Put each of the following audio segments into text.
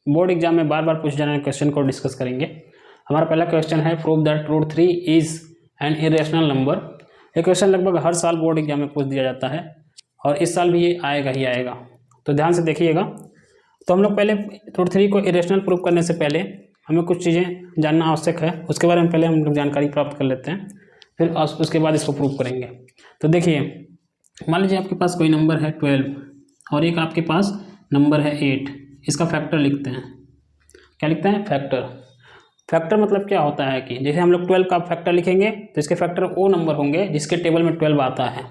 Board exam में बार बार पूछे जाने वाले क्वेश्चन को डिस्कस करेंगे। हमारा पहला क्वेश्चन है prove that √3 is an irrational number. ये क्वेश्चन लगभग हर साल बोर्ड एग्जाम में पूछ दिया जाता है और इस साल भी ये आएगा ही आएगा, तो ध्यान से देखिएगा। तो हम लोग पहले √3 को इरेशनल प्रूव करने से पहले हमें कुछ चीज़ें जानना आवश्यक है, उसके बारे में पहले हम लोग जानकारी प्राप्त कर लेते हैं, फिर उसके बाद इसको प्रूव करेंगे। तो देखिए, मान लीजिए आपके पास कोई नंबर है 12 और एक आपके पास नंबर है 8, इसका फैक्टर लिखते हैं। क्या लिखते हैं? फैक्टर। फैक्टर मतलब क्या होता है कि जैसे हम लोग 12 का फैक्टर लिखेंगे तो इसके फैक्टर वो नंबर होंगे जिसके टेबल में 12 आता है।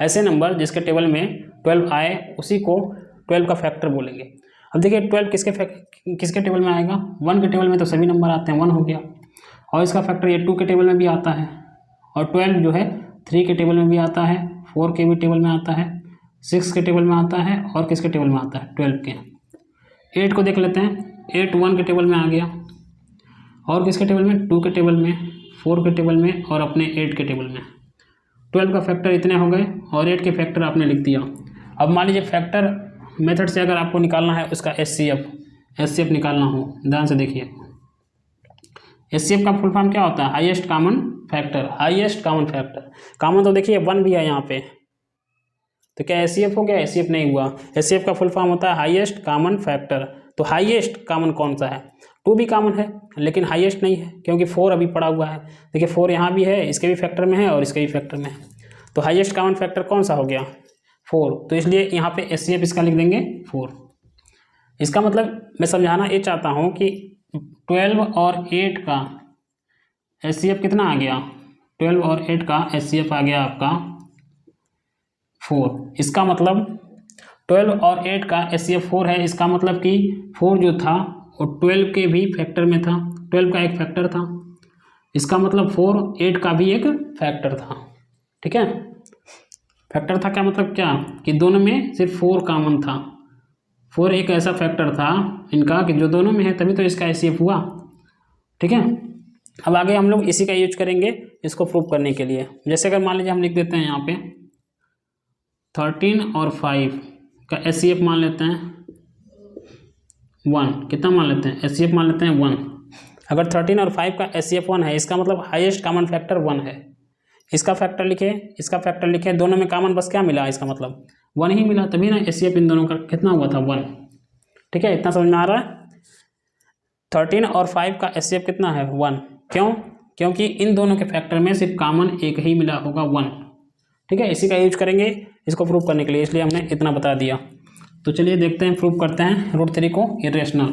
ऐसे नंबर जिसके टेबल में 12 आए उसी को 12 का फैक्टर बोलेंगे। अब देखिए 12 किसके टेबल में आएगा? 1 के टेबल में तो सभी नंबर आते हैं, 1 हो गया। और इसका फैक्टर ये 2 के टेबल में भी आता है, और 12 जो है 3 के टेबल में भी आता है, 4 के भी टेबल में आता है, 6 के टेबल में आता है, और किसके टेबल में आता है? 12 के। 8 को देख लेते हैं, 8 1 के टेबल में आ गया, और किसके टेबल में? 2 के टेबल में, 4 के टेबल में, और अपने 8 के टेबल में। 12 का फैक्टर इतने हो गए और 8 के फैक्टर आपने लिख दिया। अब मान लीजिए फैक्टर मेथड से अगर आपको निकालना है उसका एचसीएफ निकालना हो, ध्यान से देखिए। एचसीएफ का फुल फॉर्म क्या होता है? Highest common factor. Highest common factor, common तो देखिए 1 भी है यहाँ पे, तो क्या एचसीएफ हो गया? एचसीएफ नहीं हुआ। एचसीएफ का फुल फॉर्म होता है हाईएस्ट कॉमन फैक्टर। तो हाईएस्ट कॉमन कौन सा है? 2 भी कॉमन है लेकिन हाईएस्ट नहीं है, क्योंकि 4 अभी पड़ा हुआ है। देखिए 4 यहाँ भी है, इसके भी फैक्टर में है और इसके भी फैक्टर में है, तो हाईएस्ट कॉमन फैक्टर कौन सा हो गया? 4। तो इसलिए यहाँ पे एचसीएफ इसका लिख देंगे 4। इसका मतलब मैं समझाना ये चाहता हूँ कि 12 और 8 का एचसीएफ कितना आ गया? 12 और 8 का एचसीएफ आ गया आपका 4। इसका मतलब 12 और 8 का एचसीएफ 4 है। इसका मतलब कि 4 जो था वो 12 के भी फैक्टर में था, 12 का एक फैक्टर था। इसका मतलब 4 8 का भी एक फैक्टर था। ठीक है, फैक्टर था क्या मतलब क्या कि दोनों में सिर्फ 4 कॉमन था। 4 एक ऐसा फैक्टर था इनका कि जो दोनों में है, तभी तो इसका एचसीएफ हुआ। ठीक है, अब आगे हम लोग इसी का यूज करेंगे इसको प्रूव करने के लिए। जैसे अगर मान लीजिए हम लिख देते हैं यहाँ पे 13 और 5 का एचसीएफ मान लेते हैं 1। कितना मान लेते हैं? एचसीएफ मान लेते हैं 1। अगर 13 और 5 का एचसीएफ 1 है, इसका मतलब हाईएस्ट कॉमन फैक्टर 1 है। इसका फैक्टर लिखे, इसका फैक्टर लिखे, दोनों में कॉमन बस क्या मिला? इसका मतलब 1 ही मिला, तभी ना एचसीएफ इन दोनों का कितना हुआ था? 1। ठीक है, इतना समझ में आ रहा है? 13 और 5 का एचसीएफ कितना है? 1। क्यों? क्योंकि इन दोनों के फैक्टर में सिर्फ कॉमन एक ही मिला होगा, 1। ठीक है, इसी का यूज करेंगे इसको प्रूव करने के लिए, इसलिए हमने इतना बता दिया। तो चलिए देखते हैं, प्रूव करते हैं √3 को इरेशनल।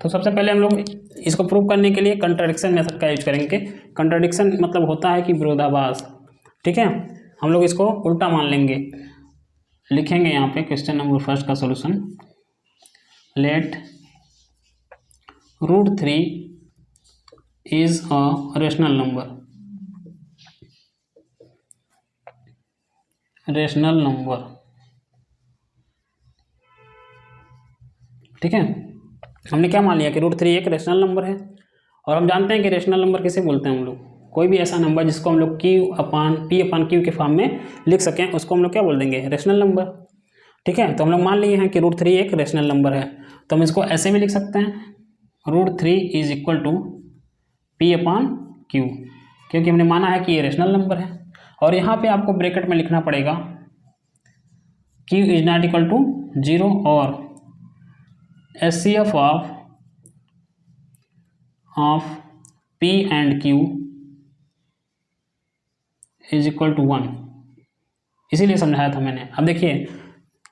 तो सबसे पहले हम लोग इसको प्रूव करने के लिए कंट्राडिक्शन मेथड का यूज करेंगे। कंट्राडिक्शन मतलब होता है कि विरोधाभास। ठीक है, हम लोग इसको उल्टा मान लेंगे। लिखेंगे यहाँ पे क्वेश्चन नंबर 1 का solution. Let √3 is a rational number. Rational number, ठीक है। हमने क्या मान लिया कि √3 एक रेशनल नंबर है, और हम जानते हैं कि रेशनल नंबर किसे बोलते हैं हम लोग? कोई भी ऐसा नंबर जिसको हम लोग P/Q के फॉर्म में लिख सकें उसको हम लोग क्या बोल देंगे? Rational number. ठीक है, तो हम लोग मान लिए हैं कि √3 एक रेशनल नंबर है, तो हम इसको ऐसे भी लिख सकते हैं √3 इज इक्वल टू P/Q, क्योंकि हमने माना है कि ये रेशनल नंबर है। और यहाँ पे आपको ब्रैकेट में लिखना पड़ेगा Q is not equal to 0 और HCF of P and Q is equal to 1, इसीलिए समझाया था मैंने। अब देखिए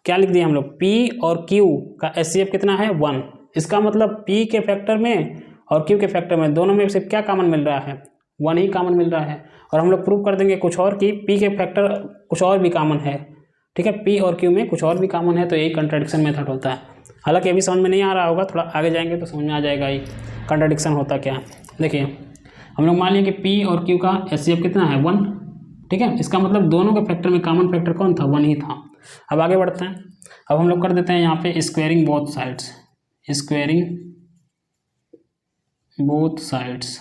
क्या लिख दिया हम लोग? P और Q का एचसीएफ कितना है? 1। इसका मतलब P के फैक्टर में और Q के फैक्टर में दोनों में सिर्फ क्या कॉमन मिल रहा है? 1 ही कॉमन मिल रहा है। और हम लोग प्रूव कर देंगे कुछ और कि P के फैक्टर कुछ और भी कॉमन है। ठीक है, P और Q में कुछ और भी कॉमन है, तो यही कंट्राडिक्शन मेथड होता है। हालांकि अभी समझ में नहीं आ रहा होगा, थोड़ा आगे जाएंगे तो समझ में आ जाएगा ये कंट्राडिक्शन होता क्या है। देखिए हम लोग मान लिए कि P और Q का एचसीएफ कितना है? 1। ठीक है, इसका मतलब दोनों के फैक्टर में कॉमन फैक्टर कौन था? 1 ही था। अब आगे बढ़ते हैं। अब हम लोग कर देते हैं यहाँ पे squaring both sides. Squaring both sides,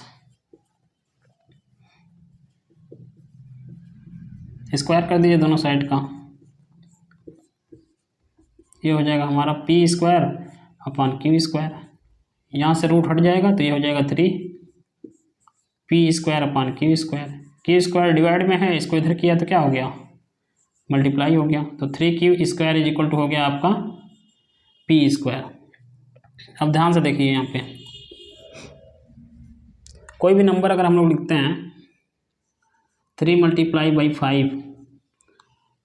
square कर दीजिए दोनों साइड का। ये हो जाएगा हमारा P square upon Q square, यहाँ से रूट हट जाएगा तो ये हो जाएगा 3 P square upon Q square divide में है, इसको इधर किया तो क्या हो गया, मल्टीप्लाई हो गया, तो 3 स्क्वायर इज इक्वल टू हो गया आपका पी स्क्वायर। अब ध्यान से देखिए, यहाँ पे कोई भी नंबर अगर हम लोग लिखते हैं 3 मल्टीप्लाई बाई 5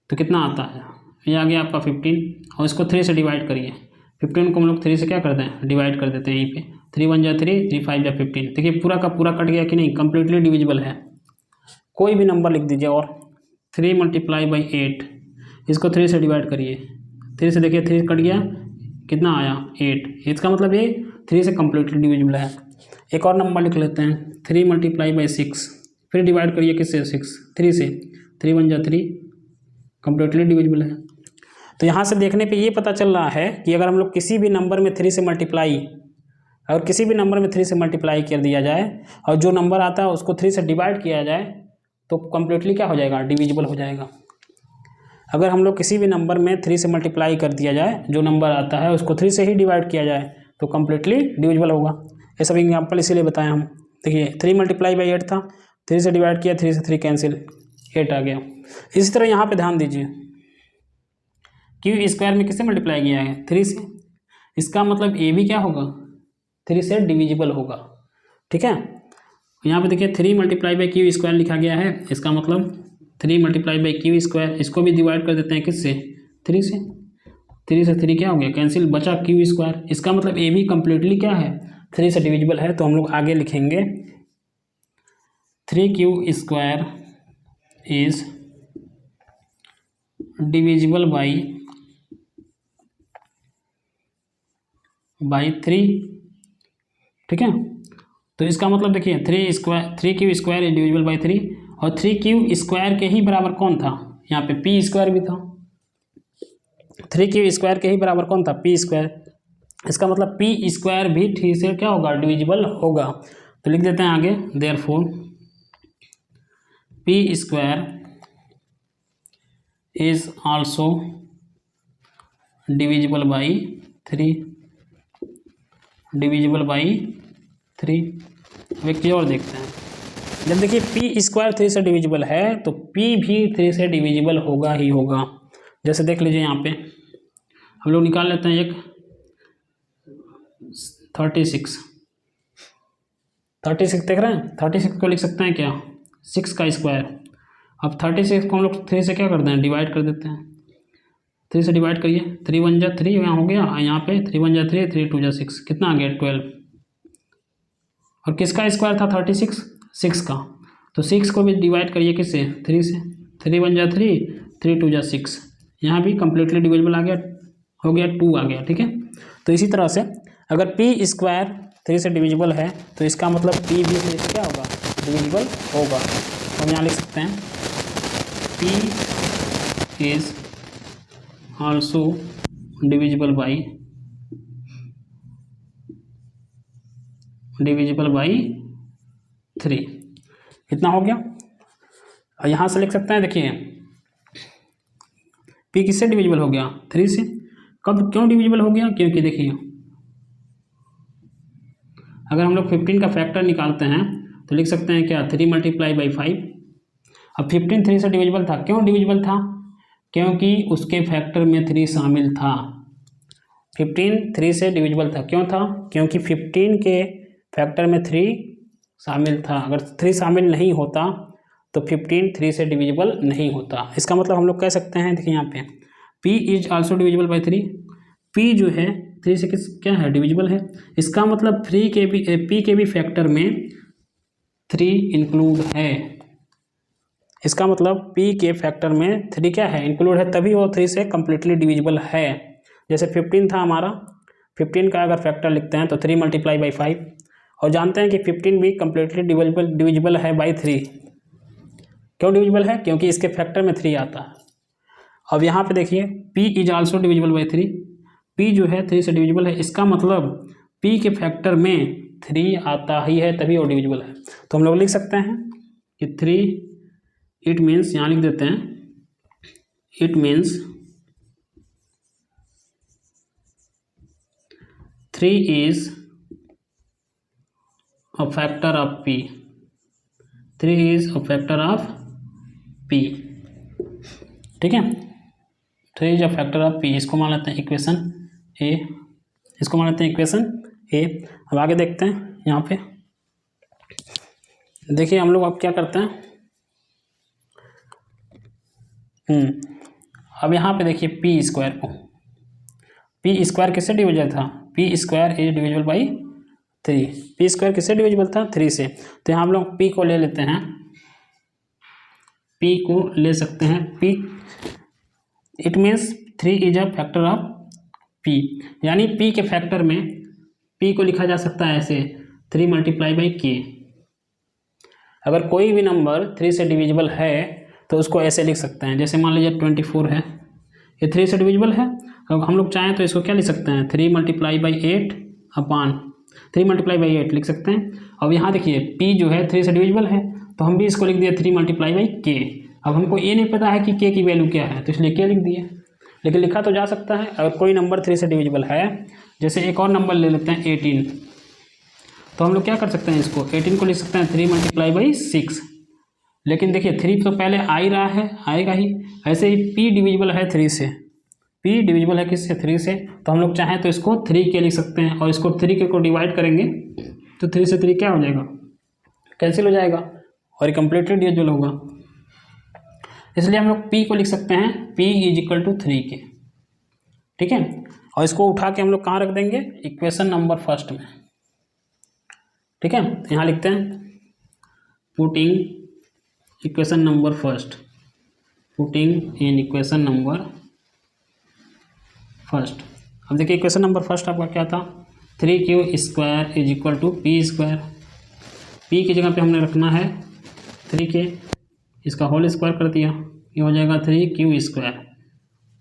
तो कितना आता है, ये आ गया आपका 15, और इसको 3 से डिवाइड करिए, 15 को हम लोग 3 से क्या करते हैं, डिवाइड कर देते हैं यहीं पे, 3 1 जा 3, 3 5 जा 15। देखिए पूरा का पूरा कट गया कि नहीं, कम्प्लीटली डिविजिबल है। कोई भी नंबर लिख दीजिए, और 3 मल्टीप्लाई बाई 8, इसको 3 से डिवाइड करिए, 3 से देखिए 3 कट गया, कितना आया 8, इसका मतलब ये 3 से कम्प्लीटली डिविजिबल है। एक और नंबर लिख लेते हैं 3 मल्टीप्लाई बाई 6, फिर डिवाइड करिए किससे, 6 3 से, 3 1 जा 3, कम्प्लीटली डिविजिबल है। तो यहाँ से देखने पे ये पता चल रहा है कि अगर हम लोग किसी भी नंबर में 3 से मल्टीप्लाई, अगर किसी भी नंबर में 3 से मल्टीप्लाई कर दिया जाए और जो नंबर आता है उसको 3 से डिवाइड किया जाए तो कम्प्लीटली क्या हो जाएगा, डिविजिबल हो जाएगा। अगर हम लोग किसी भी नंबर में 3 से मल्टीप्लाई कर दिया जाए, जो नंबर आता है उसको 3 से ही डिवाइड किया जाए तो कम्प्लीटली डिविजिबल होगा। ये सब एग्जाम्पल इसीलिए बताएं हम। देखिए 3 मल्टीप्लाई बाई 8 था, 3 से डिवाइड किया, 3 से 3 कैंसिल, 8 आ गया। इसी तरह यहाँ पे ध्यान दीजिए, क्यू स्क्वायर में किससे मल्टीप्लाई किया है, 3 से, इसका मतलब ए भी क्या होगा, 3 से डिविजिबल होगा। ठीक है, यहाँ पे देखिए 3 मल्टीप्लाई बाई क्यू स्क्वायर लिखा गया है, इसका मतलब 3 मल्टीप्लाई बाई क्यू स्क्वायर, इसको भी डिवाइड कर देते हैं किससे, 3 से, 3 से 3 क्या हो गया, कैंसिल, बचा क्यू स्क्वायर, इसका मतलब ए भी कम्प्लीटली क्या है, 3 से डिविजिबल है। तो हम लोग आगे लिखेंगे 3q square is divisible by 3। ठीक है, तो इसका मतलब देखिए 3q square is divisible by 3, और 3q स्क्वायर के ही बराबर कौन था, यहाँ पे p स्क्वायर भी था, 3q स्क्वायर के ही बराबर कौन था, p स्क्वायर, इसका मतलब p स्क्वायर भी 3 से क्या होगा, डिविजिबल होगा। तो लिख देते हैं आगे, therefore p square is also divisible by 3, divisible by 3। अब एक चीज़ और देखते हैं, जब देखिए पी स्क्वायर 3 से डिविजिबल है तो पी भी 3 से डिविजिबल होगा ही होगा। जैसे देख लीजिए यहाँ पे हम लोग निकाल लेते हैं एक 36 देख रहे हैं, 36 को लिख सकते हैं क्या, 6 का स्क्वायर। अब 36 को हम लोग 3 से क्या करते हैं, डिवाइड कर देते हैं, 3 से डिवाइड करिए, 3 1 जा 3 यहाँ हो गया, यहाँ पे 3 1 जा 3, 3 2 जा 6, कितना आ गया 12। और किसका स्क्वायर था 36, 6 का, तो 6 को भी डिवाइड करिए किससे, 3 से, 3 1 जा 3, 3 2 जा 6, यहाँ भी कम्प्लीटली डिविजिबल आ गया, हो गया 2 आ गया। ठीक है, तो इसी तरह से अगर पी स्क्वायर 3 से डिविजिबल है तो इसका मतलब पी भी 3 से क्या होगा, डिविजिबल होगा। हम यहाँ लिख सकते हैं P is also divisible by 3। कितना हो गया, और यहाँ से लिख सकते हैं, देखिए p किससे डिविजिबल हो गया, 3 से। कब, क्यों डिविजिबल हो गया, क्योंकि देखिए अगर हम लोग 15 का फैक्टर निकालते हैं तो लिख सकते हैं क्या, 3 मल्टीप्लाई बाई 5। अब 15 3 से डिविजिबल था, क्यों डिविजिबल था, क्योंकि उसके फैक्टर में 3 शामिल था। 15 3 से डिविजिबल था, क्यों था, क्योंकि 15 के फैक्टर में 3 शामिल था। अगर 3 शामिल नहीं होता तो 15 3 से डिविजिबल नहीं होता। इसका मतलब हम लोग कह सकते हैं, देखिए यहाँ पे p is also divisible by 3, p जो है 3 से क्या है, डिविजिबल है। इसका मतलब p के भी फैक्टर में 3 इंक्लूड है। इसका मतलब p के फैक्टर में 3 क्या है, इंक्लूड है, तभी वो 3 से कम्प्लीटली डिविजिबल है। जैसे 15 था हमारा, 15 का अगर फैक्टर लिखते हैं तो 3 मल्टीप्लाई बाई 5, और जानते हैं कि 15 भी कम्प्लीटली डिविजिबल है बाई 3। क्यों डिविजिबल है, क्योंकि इसके फैक्टर में 3 आता है। अब यहाँ पे देखिए p is also divisible by 3, p जो है 3 से डिविजिबल है, इसका मतलब p के फैक्टर में 3 आता ही है, तभी वो डिविजिबल है। तो हम लोग लिख सकते हैं कि 3, इट मीन्स, यहाँ लिख देते हैं, it means 3 is a factor of p, 3 is a factor of p, ठीक है। 3 is a factor of p, इसको मान लेते हैं इक्वेशन ए, इसको मान लेते हैं इक्वेशन ए। अब आगे देखते हैं यहाँ पे, देखिए हम लोग अब क्या करते हैं, अब यहाँ पे देखिए पी स्क्वायर को, पी स्क्वायर किससे डिविजल था, P square is divisible by 3, P square किससे डिविजिबल था 3 से। तो यहाँ हम लोग पी को ले लेते हैं, पी को ले सकते हैं, P it means 3 is a factor of P, यानी पी के फैक्टर में पी को लिखा जा सकता है ऐसे 3 मल्टीप्लाई बाई के। अगर कोई भी नंबर 3 से डिविजिबल है तो उसको ऐसे लिख सकते हैं, जैसे मान लीजिए 24 है, ये 3 से डिविजिबल है। अब हम लोग चाहें तो इसको क्या लिख सकते हैं, 3 multiply by 8 upon 3 multiply by 8 लिख सकते हैं। अब यहाँ देखिए p जो है 3 से डिविजिबल है, तो हम भी इसको लिख दिए 3 मल्टीप्लाई बाई के। अब हमको ये नहीं पता है कि k की वैल्यू क्या है, तो इसलिए k लिख दिए, लेकिन लिखा तो जा सकता है। अगर कोई नंबर 3 से डिविजिबल है, जैसे एक और नंबर ले लेते हैं 18, तो हम लोग क्या कर सकते हैं, इसको 18 को लिख सकते हैं 3 मल्टीप्लाई बाई 6, लेकिन देखिए 3 तो पहले आ ही रहा है, आएगा ही। ऐसे ही p डिविजिबल है 3 से, p डिविजिबल है किससे 3 से, तो हम लोग चाहें तो इसको 3 के लिख सकते हैं, और इसको 3 के को डिवाइड करेंगे तो 3 से 3 क्या हो जाएगा, कैंसिल हो जाएगा, और ये कंप्लीटली डिविजिबल होगा। इसलिए हम लोग p को लिख सकते हैं p इज इक्वल टू 3 के, ठीक है। और इसको उठा के हम लोग कहाँ रख देंगे, इक्वेशन नंबर फर्स्ट में, ठीक है। यहाँ लिखते हैं putting equation number first, putting in equation number first. अब देखिए इक्वेशन नंबर फर्स्ट आपका क्या था, 3q square is equal to P square, P की जगह पे हमने रखना है 3k, इसका होल स्क्वायर कर दिया, ये हो जाएगा 3q स्क्वायर।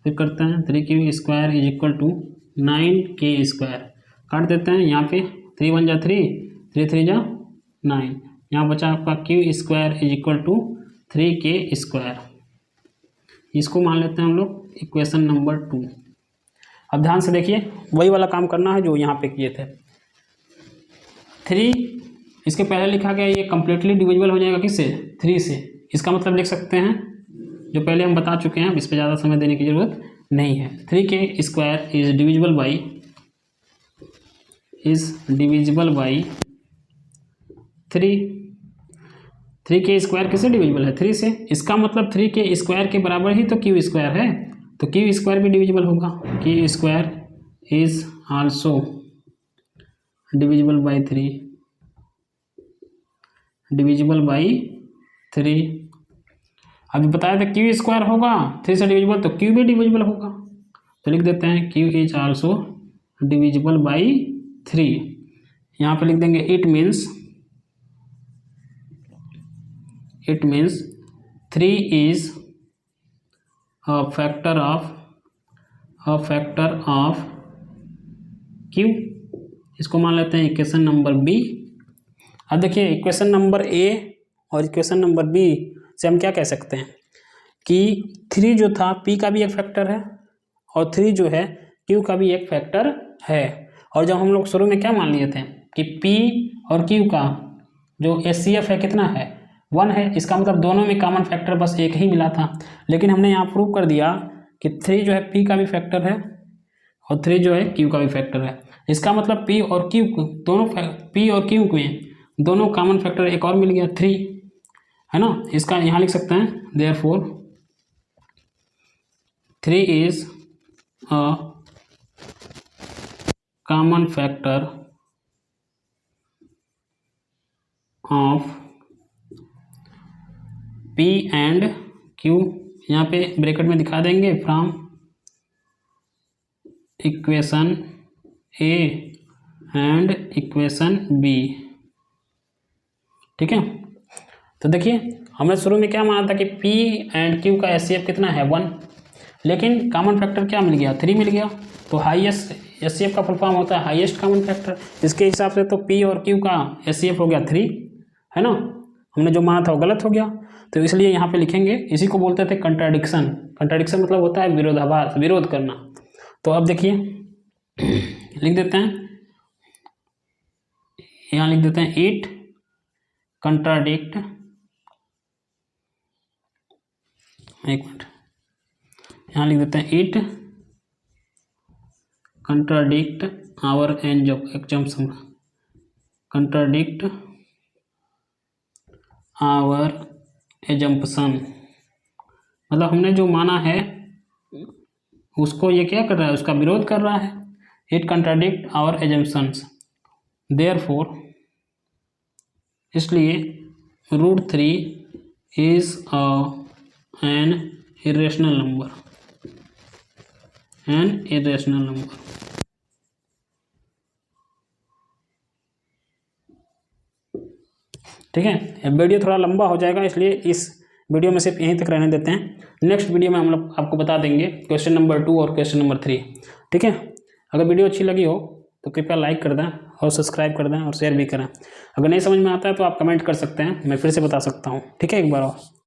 फिर करते हैं 3q square is equal to 9k square, काट देते हैं यहाँ पे 3 1 जा 3, 3 3 जा 9, यहाँ बचा आपका q square is equal to 3k square. इसको मान लेते हैं हम लोग इक्वेशन नंबर 2। अब ध्यान से देखिए, वही वाला काम करना है जो यहाँ पे किए थे। 3 इसके पहले लिखा गया, ये कम्प्लीटली डिविजिबल हो जाएगा किससे, 3 से। इसका मतलब लिख सकते हैं जो पहले हम बता चुके हैं, इस पर ज़्यादा समय देने की ज़रूरत नहीं है। 3k square is divisible by 3, 3k square किससे डिविजिबल है, 3 से। इसका मतलब 3k स्क्वायर के बराबर ही तो q स्क्वायर है, तो q स्क्वायर भी डिविजिबल होगा, q square is also divisible by 3, divisible by 3। अभी बताया था q स्क्वायर होगा 3 से डिविजिबल, तो q भी डिविजिबल होगा, तो लिख देते हैं q is also divisible by 3। यहाँ पे लिख देंगे it means 3 is a factor of q, इसको मान लेते हैं इक्वेशन नंबर बी। अब देखिए इक्वेशन नंबर ए और इक्वेशन नंबर बी से हम क्या कह सकते हैं कि 3 जो था p का भी एक फैक्टर है, और 3 जो है q का भी एक फैक्टर है। और जब हम लोग शुरू में क्या मान लिए थे कि p और q का जो HCF है कितना है, 1 है, इसका मतलब दोनों में कॉमन फैक्टर बस एक ही मिला था। लेकिन हमने यहाँ प्रूव कर दिया कि 3 जो है p का भी फैक्टर है और 3 जो है q का भी फैक्टर है। इसका मतलब p और q दोनों, p और q में दोनों कॉमन फैक्टर एक और मिल गया 3, है ना। इसका यहाँ लिख सकते हैं therefore 3 is a common factor of p and q, यहाँ पे ब्रैकेट में दिखा देंगे from equation a and equation b, ठीक है। तो देखिए हमने शुरू में क्या माना था कि p एंड q का HCF कितना है 1, लेकिन कॉमन फैक्टर क्या मिल गया 3 मिल गया। तो हाईएस्ट HCF का फुल फॉर्म होता है हाईएस्ट कॉमन फैक्टर, इसके हिसाब से तो p और q का HCF हो गया 3, है ना। हमने जो माना था वो गलत हो गया, तो इसलिए यहाँ पे लिखेंगे, इसी को बोलते थे कंट्राडिक्शन। कंट्राडिक्शन मतलब होता है विरोधाभास, विरोध करना। तो अब देखिए लिख देते हैं यहाँ लिख देते हैं इट कंट्राडिक्ट, एक मिनट, यहाँ लिख देते हैं it contradict our assumption, contradict our assumption, मतलब हमने जो माना है उसको ये क्या कर रहा है, उसका विरोध कर रहा है। It contradict our assumptions, therefore, इसलिए √3 is an irrational number, an irrational number. ठीक है, अब वीडियो थोड़ा लंबा हो जाएगा, इसलिए इस वीडियो में सिर्फ यहीं तक रहने देते हैं। नेक्स्ट वीडियो में हम लोग आपको बता देंगे क्वेश्चन नंबर 2 और क्वेश्चन नंबर 3। ठीक है, अगर वीडियो अच्छी लगी हो तो कृपया लाइक कर दें और सब्सक्राइब कर दें और शेयर भी करें। अगर नहीं समझ में आता है तो आप कमेंट कर सकते हैं, मैं फिर से बता सकता हूँ। ठीक है, एक बार और